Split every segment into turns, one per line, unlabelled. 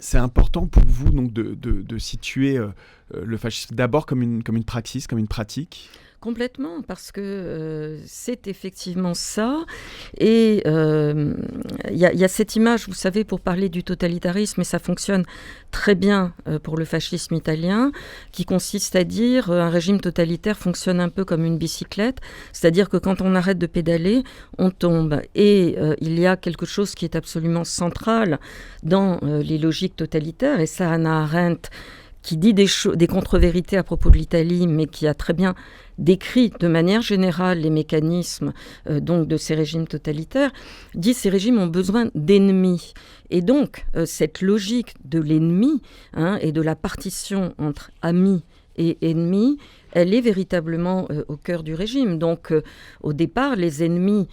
c'est important pour vous donc de situer le fascisme d'abord comme une praxis, comme une pratique.
Complètement, parce que c'est effectivement ça. Et il y a cette image, vous savez, pour parler du totalitarisme, et ça fonctionne très bien pour le fascisme italien, qui consiste à dire un régime totalitaire fonctionne un peu comme une bicyclette, c'est-à-dire que quand on arrête de pédaler, on tombe. Et il y a quelque chose qui est absolument central dans les logiques totalitaires, et ça, Hannah Arendt, qui dit des contre-vérités à propos de l'Italie, mais qui a très bien décrit de manière générale les mécanismes donc de ces régimes totalitaires, dit que ces régimes ont besoin d'ennemis. Et donc, cette logique de l'ennemi et de la partition entre amis et ennemis, elle est véritablement au cœur du régime. Donc, au départ, les ennemis,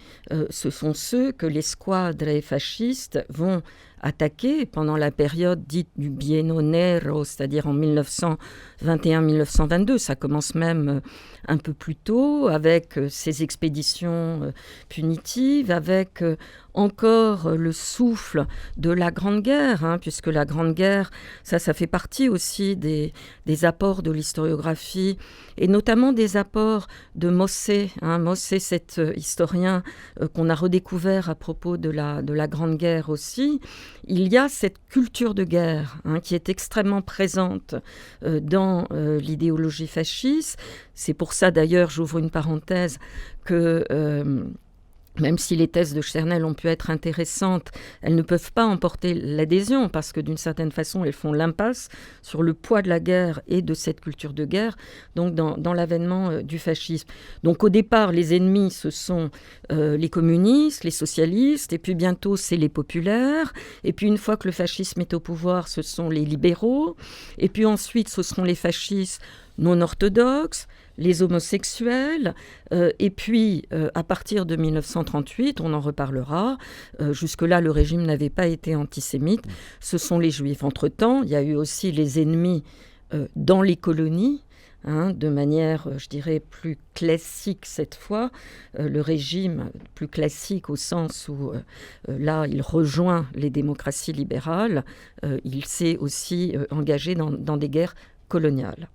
ce sont ceux que les squadres fascistes vont attaqué pendant la période dite du Biennio Nero, c'est-à-dire en 1921-1922. Ça commence même un peu plus tôt avec ces expéditions punitives, avec encore le souffle de la Grande Guerre, puisque la Grande Guerre, ça fait partie aussi des apports de l'historiographie, et notamment des apports de Mossé. Mossé, cet historien qu'on a redécouvert à propos de la Grande Guerre aussi. Il y a cette culture de guerre qui est extrêmement présente dans l'idéologie fasciste. C'est pour ça, d'ailleurs, j'ouvre une parenthèse, que même si les thèses de Sternel ont pu être intéressantes, elles ne peuvent pas emporter l'adhésion parce que d'une certaine façon, elles font l'impasse sur le poids de la guerre et de cette culture de guerre, donc dans l'avènement du fascisme. Donc au départ, les ennemis, ce sont les communistes, les socialistes, et puis bientôt, c'est les populaires. Et puis une fois que le fascisme est au pouvoir, ce sont les libéraux. Et puis ensuite, ce seront les fascistes non orthodoxes, les homosexuels, et puis à partir de 1938, on en reparlera, jusque-là le régime n'avait pas été antisémite, ce sont les juifs. Entre-temps, il y a eu aussi les ennemis dans les colonies, de manière, je dirais, plus classique cette fois, le régime plus classique au sens où là, il rejoint les démocraties libérales, il s'est aussi engagé dans des guerres coloniales.